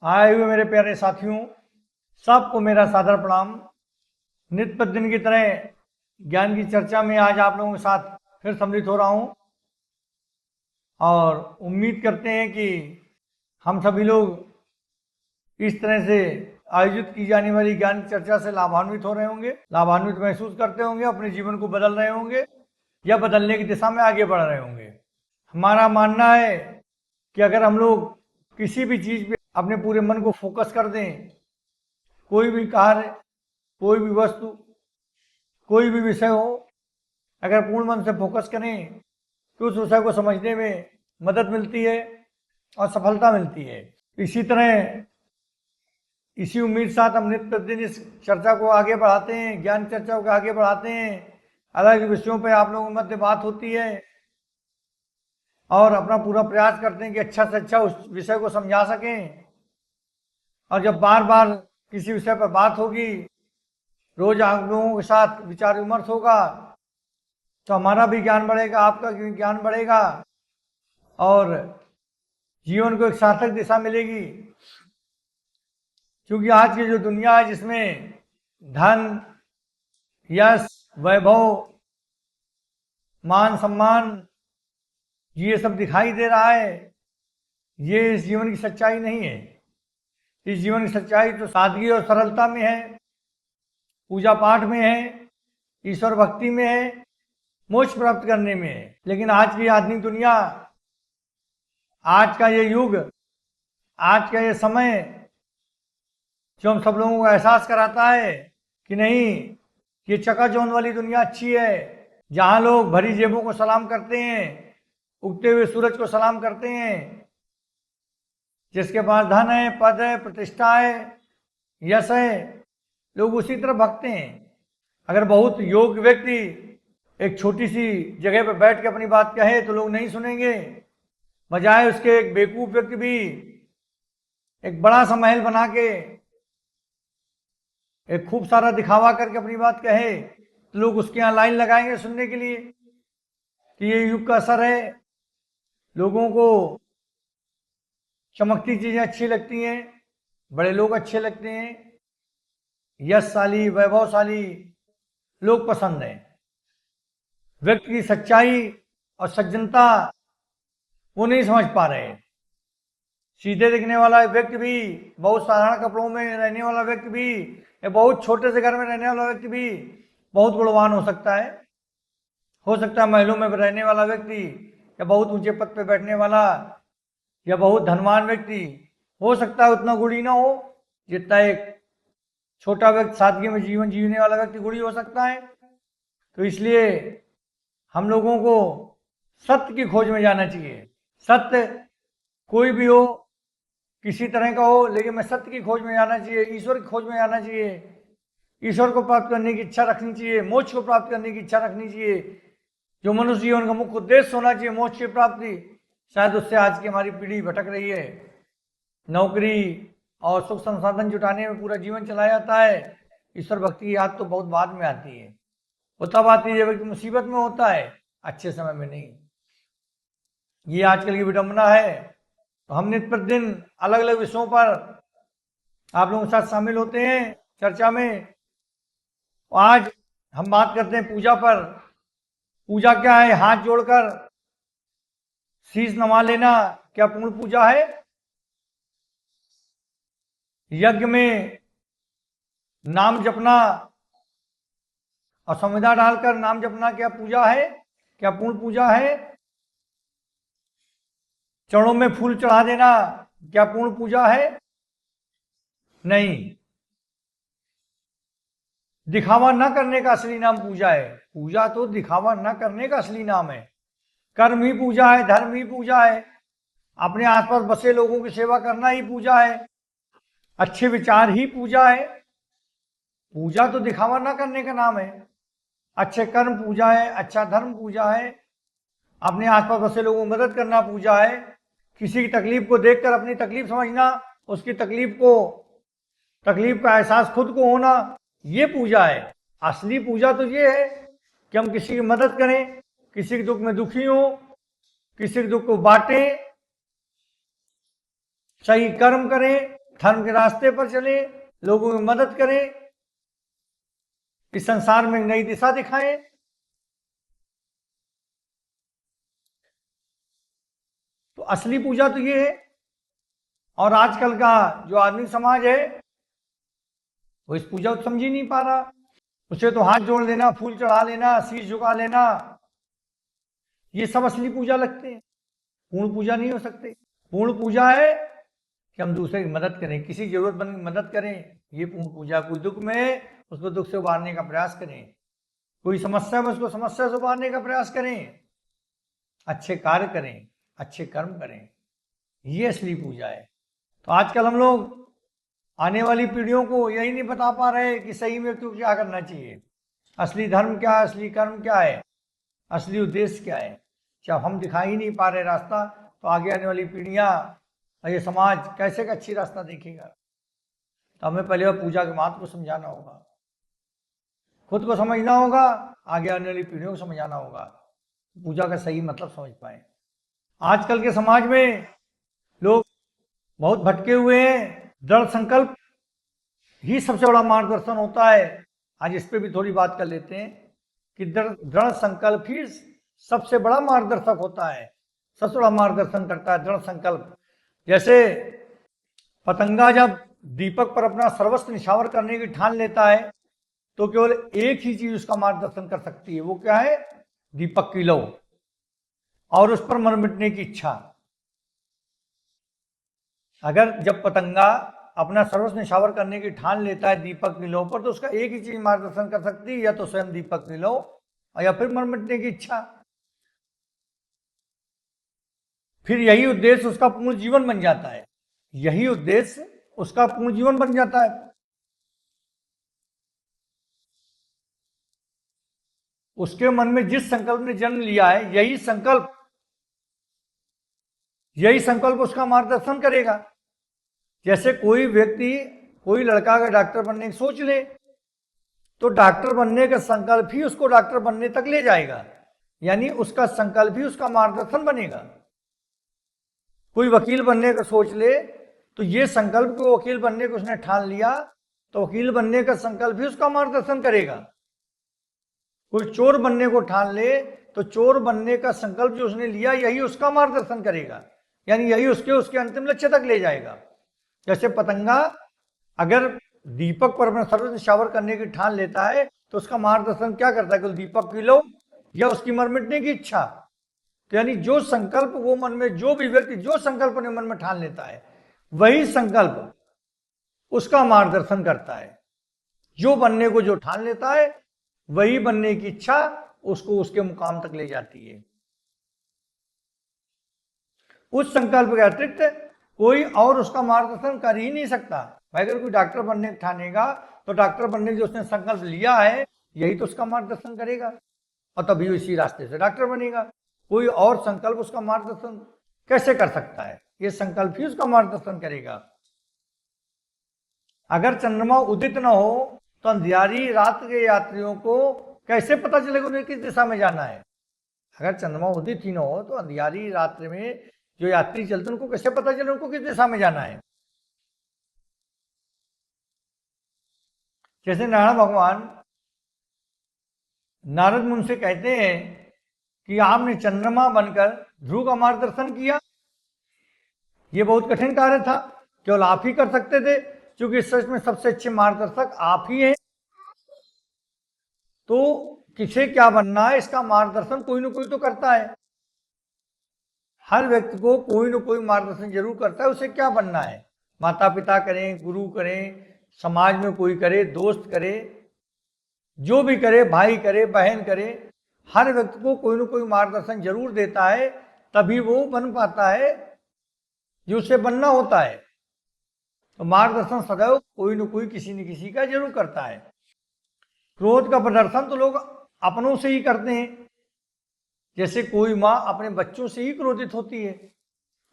आए हुए मेरे प्यारे साथियों, सबको मेरा सादर प्रणाम। नित्य प्रतिदिन की तरह ज्ञान की चर्चा में आज आप लोगों के साथ फिर सम्मिलित हो रहा हूं और उम्मीद करते हैं कि हम सभी लोग इस तरह से आयोजित की जाने वाली ज्ञान की चर्चा से लाभान्वित हो रहे होंगे, लाभान्वित महसूस करते होंगे, अपने जीवन को बदल रहे होंगे या बदलने की दिशा में आगे बढ़ रहे होंगे। हमारा मानना है कि अगर हम लोग किसी भी चीज पे अपने पूरे मन को फोकस कर दें, कोई भी कार्य, कोई भी वस्तु, कोई भी विषय हो, अगर पूर्ण मन से फोकस करें तो उस विषय को समझने में मदद मिलती है और सफलता मिलती है। इसी तरह इसी उम्मीद साथ हम नित्य प्रतिदिन इस चर्चा को आगे बढ़ाते हैं, ज्ञान चर्चा को आगे बढ़ाते हैं। अलग विषयों पर आप लोगों के मध्य बात होती है और अपना पूरा प्रयास करते हैं कि अच्छा से अच्छा उस विषय को समझा सकें। और जब बार बार किसी विषय पर बात होगी, रोज आप लोगों के साथ विचार विमर्श होगा, तो हमारा भी ज्ञान बढ़ेगा, आपका भी ज्ञान बढ़ेगा और जीवन को एक सार्थक दिशा मिलेगी। क्योंकि आज की जो दुनिया है, जिसमें धन, यश, वैभव, मान सम्मान, ये सब दिखाई दे रहा है, ये इस जीवन की सच्चाई नहीं है। इस जीवन की सच्चाई तो सादगी और सरलता में है, पूजा पाठ में है, ईश्वर भक्ति में है, मोक्ष प्राप्त करने में है। लेकिन आज की आधुनिक दुनिया, आज का ये युग, आज का ये समय जो हम सब लोगों को एहसास कराता है कि नहीं, ये चकाचौंध वाली दुनिया अच्छी है, जहां लोग भरी जेबों को सलाम करते हैं, उगते हुए सूरज को सलाम करते हैं, जिसके पास धन है, पद है, प्रतिष्ठा है, यश है, लोग उसी तरफ भगते हैं। अगर बहुत योग्य व्यक्ति एक छोटी सी जगह पर बैठ के अपनी बात कहे तो लोग नहीं सुनेंगे। बजाय उसके एक बेवकूफ व्यक्ति भी एक बड़ा सा महल बना के, एक खूब सारा दिखावा करके अपनी बात कहे तो लोग उसके यहाँ लाइन लगाएंगे सुनने के लिए कि ये युग का असर है। लोगों को चमकती चीजें अच्छी लगती हैं, बड़े लोग अच्छे लगते हैं, यशशाली, वैभवशाली लोग पसंद हैं। व्यक्ति की सच्चाई और सज्जनता वो नहीं समझ पा रहे। सीधे दिखने वाला व्यक्ति भी, बहुत साधारण कपड़ों में रहने वाला व्यक्ति भी, या बहुत छोटे से घर में रहने वाला व्यक्ति भी बहुत गुणवान हो सकता है। हो सकता है महलों में रहने वाला व्यक्ति या बहुत ऊंचे पद पे बैठने वाला या बहुत धनवान व्यक्ति हो सकता है उतना गुणी ना हो जितना एक छोटा व्यक्ति, सादगी में जीवन जीने वाला व्यक्ति गुणी हो सकता है। तो इसलिए हम लोगों को सत्य की खोज में जाना चाहिए। सत्य कोई भी हो, किसी तरह का हो, लेकिन मैं सत्य की खोज में जाना चाहिए, ईश्वर की खोज में जाना चाहिए, ईश्वर को प्राप्त करने की इच्छा रखनी चाहिए, मोक्ष को प्राप्त करने की इच्छा रखनी चाहिए। जो मनुष्य जीवन का मुख्य उद्देश्य होना चाहिए, मोक्ष की प्राप्ति, शायद उससे आज की हमारी पीढ़ी भटक रही है। नौकरी और सुख संसाधन जुटाने में पूरा जीवन चला जाता है। ईश्वर भक्ति की याद तो बहुत बाद में आती है, वो तब आती है जब व्यक्ति मुसीबत में होता है, अच्छे समय में नहीं। ये आजकल की विडंबना है। तो हम नित्य प्रतिदिन अलग अलग विषयों पर आप लोगों के साथ शामिल होते हैं चर्चा में। आज हम बात करते हैं पूजा पर। पूजा क्या है? हाथ जोड़कर शीश नवा लेना क्या पूर्ण पूजा है? यज्ञ में नाम जपना और संविदा डालकर नाम जपना क्या पूजा है? क्या पूर्ण पूजा है? चरणों में फूल चढ़ा देना क्या पूर्ण पूजा है? नहीं। दिखावा न करने का असली नाम पूजा है। पूजा तो दिखावा न करने का असली नाम है। कर्म ही पूजा है, धर्म ही पूजा है, अपने आसपास बसे लोगों की सेवा करना ही पूजा है, अच्छे विचार ही पूजा है। पूजा तो दिखावा न करने का नाम है। अच्छे कर्म पूजा है, अच्छा धर्म पूजा है, अपने आसपास बसे लोगों को मदद करना पूजा है, किसी की तकलीफ को देखकर अपनी तकलीफ समझना, उसकी तकलीफ का एहसास खुद को होना, ये पूजा है। असली पूजा तो ये है कि हम किसी की मदद करें, किसी के दुख में दुखी हो, किसी के दुख को बांटें, सही कर्म करें, धर्म के रास्ते पर चले, लोगों की मदद करें, इस संसार में नई दिशा दिखाएं। तो असली पूजा तो ये है। और आजकल का जो आधुनिक समाज है वो इस पूजा को समझ ही नहीं पा रहा। उसे तो हाथ जोड़ लेना, फूल चढ़ा लेना, शीश झुका लेना, ये सब असली पूजा लगते हैं। पूर्ण पूजा नहीं हो सकते। पूर्ण पूजा है कि हम दूसरे की मदद करें, किसी जरूरतमंद की मदद करें, ये पूर्ण पूजा। कोई दुख में उसको दुख से उबारने का प्रयास करें, कोई समस्या में उसको समस्या से उबारने का प्रयास करें, अच्छे कार्य करें, अच्छे कर्म करें, ये असली पूजा है। तो आजकल हम लोग आने वाली पीढ़ियों को यही नहीं बता पा रहे कि सही व्यक्ति को क्या करना चाहिए, असली धर्म क्या है, असली कर्म क्या है, असली उद्देश्य क्या है। जब हम दिखा ही नहीं पा रहे रास्ता, तो आगे आने वाली पीढ़ियां और ये समाज कैसे का अच्छी रास्ता देखेगा। तो हमें पहले पूजा के महत्व को समझाना होगा, खुद को समझना होगा, आगे आने वाली पीढ़ियों को समझाना होगा, पूजा का सही मतलब समझ पाए। आजकल के समाज में लोग बहुत भटके हुए हैं। दृढ़ संकल्प ही सबसे बड़ा मार्गदर्शन होता है। आज इस पे भी थोड़ी बात कर लेते हैं कि दृढ़ संकल्प ही सबसे बड़ा मार्गदर्शक होता है, सबसे बड़ा मार्गदर्शन करता है दृढ़ संकल्प। जैसे पतंगा जब दीपक पर अपना सर्वस्व निछावर करने की ठान लेता है तो केवल एक ही चीज उसका मार्गदर्शन कर सकती है, वो क्या है? दीपक की लौ और उस पर मर मिटने की इच्छा। अगर जब पतंगा अपना सर्वस्व निछावर करने की ठान लेता है दीपक की लौ पर, तो उसका एक ही चीज मार्गदर्शन कर सकती है, या तो स्वयं दीपक की लौ या फिर मर मिटने की इच्छा। फिर यही उद्देश्य उसका पूर्ण जीवन बन जाता है, यही उद्देश्य उसका पूर्ण जीवन बन जाता है। उसके मन में जिस संकल्प ने जन्म लिया है, यही संकल्प उसका मार्गदर्शन करेगा। जैसे कोई व्यक्ति, कोई लड़का अगर डॉक्टर बनने की सोच ले, तो डॉक्टर बनने का संकल्प ही उसको डॉक्टर बनने तक ले जाएगा, यानी उसका संकल्प ही उसका मार्गदर्शन बनेगा। कोई वकील बनने का सोच ले, तो ये संकल्प को वकील बनने को उसने ठान लिया, तो वकील बनने का संकल्प ही उसका मार्गदर्शन करेगा। कोई चोर बनने को ठान ले, तो चोर बनने का संकल्प जो उसने लिया, यही उसका मार्गदर्शन करेगा, यानी यही उसके अंतिम लक्ष्य तक ले जाएगा। जैसे पतंगा अगर दीपक पर अपना सर्वस्व निछावर करने की ठान लेता है, तो उसका मार्गदर्शन क्या करता है? केवल दीपक की लौ या उसकी मर मिटने की इच्छा। तो यानी जो संकल्प वो मन में, जो भी व्यक्ति जो संकल्प अपने मन में ठान लेता है, वही संकल्प उसका मार्गदर्शन करता है। जो बनने को जो ठान लेता है, वही बनने की इच्छा उसको उसके मुकाम तक ले जाती है। उस संकल्प के अतिरिक्त कोई और उसका मार्गदर्शन कर ही नहीं सकता। भाई अगर कोई डॉक्टर बनने ठानेगा, तो डॉक्टर बनने जो उसने संकल्प लिया है, यही तो उसका मार्गदर्शन करेगा, और तभी इसी रास्ते से डॉक्टर बनेगा। कोई और संकल्प उसका मार्गदर्शन कैसे कर सकता है? ये संकल्प ही उसका मार्गदर्शन करेगा। अगर चंद्रमा उदित न हो, तो अंधियारी रात के यात्रियों को कैसे पता चलेगा उन्हें किस दिशा में जाना है? अगर चंद्रमा उदित ही न हो, तो अंधियारी रात्रि में जो यात्री चलते उनको कैसे पता चले उनको किस दिशा में जाना है? जैसे नारायण भगवान नारद मुनि से कहते हैं कि आपने चंद्रमा बनकर ध्रुव का मार्गदर्शन किया, ये बहुत कठिन कार्य था, केवल आप ही कर सकते थे, क्योंकि सच में सबसे अच्छे मार्गदर्शक आप ही हैं। तो किसे क्या बनना है, इसका मार्गदर्शन कोई ना कोई तो करता है। हर व्यक्ति को कोई ना कोई मार्गदर्शन जरूर करता है, उसे क्या बनना है। माता पिता करें, गुरु करें, समाज में कोई करे, दोस्त करे, जो भी करे, भाई करे, बहन करे, हर व्यक्ति को कोई ना कोई मार्गदर्शन जरूर देता है, तभी वो बन पाता है जो उसे बनना होता है। तो मार्गदर्शन सदैव कोई न कोई किसी न किसी का जरूर करता है। क्रोध का प्रदर्शन तो लोग अपनों से ही करते हैं। जैसे कोई माँ अपने बच्चों से ही क्रोधित होती है,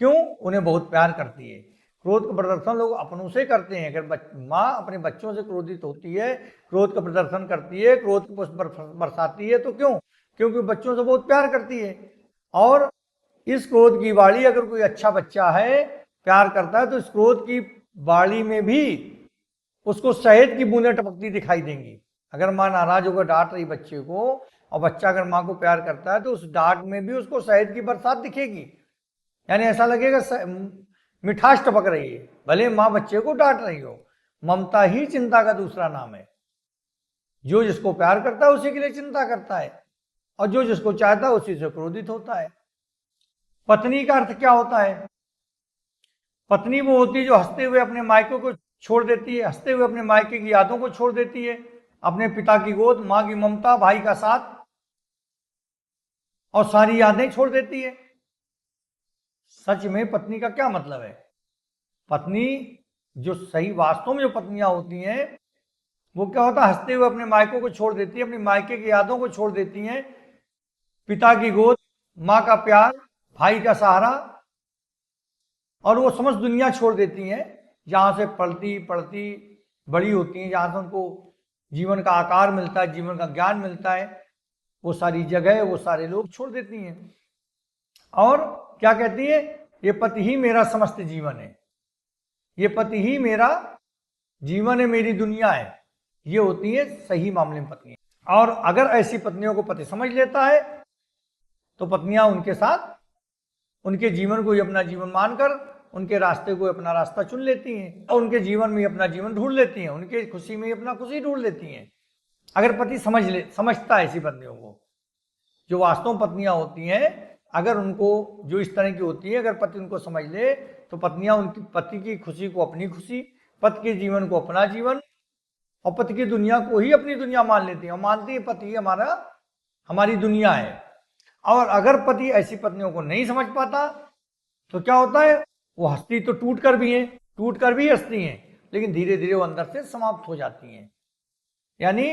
क्यों? उन्हें बहुत प्यार करती है। क्रोध का प्रदर्शन लोग अपनों से करते हैं। अगर माँ अपने बच्चों से क्रोधित होती है, क्रोध का प्रदर्शन करती है, क्रोध को बरसाती है, तो क्यों? क्योंकि बच्चों से बहुत प्यार करती है। और इस क्रोध की वाणी अगर कोई अच्छा बच्चा है, प्यार करता है, तो इस क्रोध की बाड़ी में भी उसको शहद की बूंदें टपकती दिखाई देंगी। अगर माँ नाराज होकर डांट रही बच्चे को, और बच्चा अगर माँ को प्यार करता है, तो उस डांट में भी उसको शहद की बरसात दिखेगी। यानी ऐसा लगेगा मिठास टपक रही है, भले माँ बच्चे को डांट रही हो। ममता ही चिंता का दूसरा नाम है। जो जिसको प्यार करता है उसी के लिए चिंता करता है, और जो जिसको चाहता है उसी से क्रोधित होता है। पत्नी का अर्थ क्या होता है? पत्नी वो होती है जो हंसते हुए अपने मायके को छोड़ देती है, हंसते हुए अपने मायके की यादों को छोड़ देती है, अपने पिता की गोद, माँ की ममता, भाई का साथ और सारी यादें छोड़ देती है। सच में पत्नी का क्या मतलब है? पत्नी जो सही वास्तव में जो पत्नियां होती हैं, वो क्या होता है, हंसते हुए अपने मायकों को छोड़ देती है, अपनी मायके की यादों को छोड़ देती हैं, पिता की गोद, माँ का प्यार, भाई का सहारा, और वो समस्त दुनिया छोड़ देती हैं जहां से पलती पड़ती बड़ी होती हैं, जहां से उनको जीवन का आकार मिलता है, जीवन का ज्ञान मिलता है। वो सारी जगह, वो सारे लोग छोड़ देती हैं और क्या कहती है, ये पति ही मेरा समस्त जीवन है, ये पति ही मेरा जीवन है, मेरी दुनिया है। ये होती है सही मामले में पत्नी। और अगर ऐसी पत्नियों को पति समझ लेता है तो पत्नियां उनके साथ उनके जीवन को ही अपना जीवन मानकर उनके रास्ते को अपना रास्ता चुन लेती हैं और उनके जीवन में अपना जीवन ढूंढ लेती हैं, उनके खुशी में अपना खुशी ढूंढ लेती हैं। अगर पति समझता है ऐसी पत्नियों को, जो वास्तव पत्नियां होती हैं, अगर उनको, जो इस तरह की होती है, अगर पति उनको समझ ले तो पत्नियां उनकी पति की खुशी को अपनी खुशी, पति के जीवन को अपना जीवन और पति की दुनिया को ही अपनी दुनिया मान लेती हैं और मानती है पति हमारी दुनिया है। और अगर पति ऐसी पत्नियों को नहीं समझ पाता तो क्या होता है, वो हंसती तो टूट कर भी हंसती हैं, लेकिन धीरे धीरे वो अंदर से समाप्त हो जाती हैं। यानी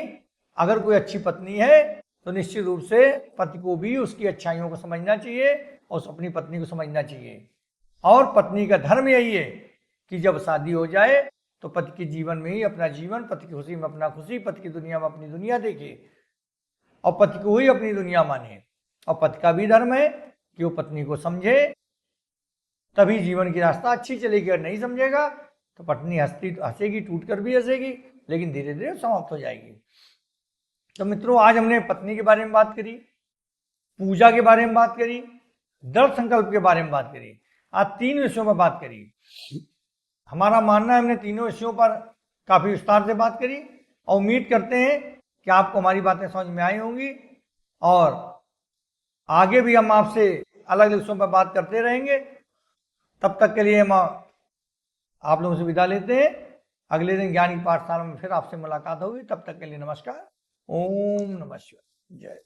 अगर कोई अच्छी पत्नी है तो निश्चित रूप से पति को भी उसकी अच्छाइयों को समझना चाहिए और अपनी पत्नी को समझना चाहिए। और पत्नी का धर्म यही है कि जब शादी हो जाए तो पति के जीवन में ही अपना जीवन, पति की खुशी में अपना खुशी, पति की दुनिया में अपनी दुनिया देखे और पति को ही अपनी दुनिया माने। और पति का भी धर्म है कि वो पत्नी को समझे, तभी जीवन की रास्ता अच्छी चलेगी। अगर नहीं समझेगा तो पत्नी हंसेगी, टूट कर भी हंसेगी, लेकिन धीरे धीरे समाप्त हो जाएगी। तो मित्रों, आज हमने पत्नी के बारे में बात करी, पूजा के बारे में बात करी, दृढ़ संकल्प के बारे में बात करी। आज 3 विषयों पर बात करी। हमारा मानना है हमने तीनों विषयों पर काफी विस्तार से बात करी और उम्मीद करते हैं कि आपको हमारी बातें समझ में आई होंगी और आगे भी हम आपसे अलग विषयों पर बात करते रहेंगे। तब तक के लिए हम आप लोगों से विदा लेते हैं। अगले दिन ज्ञान की पाठशाला में फिर आपसे मुलाकात होगी। तब तक के लिए नमस्कार। ओम नमः शिवाय। जय।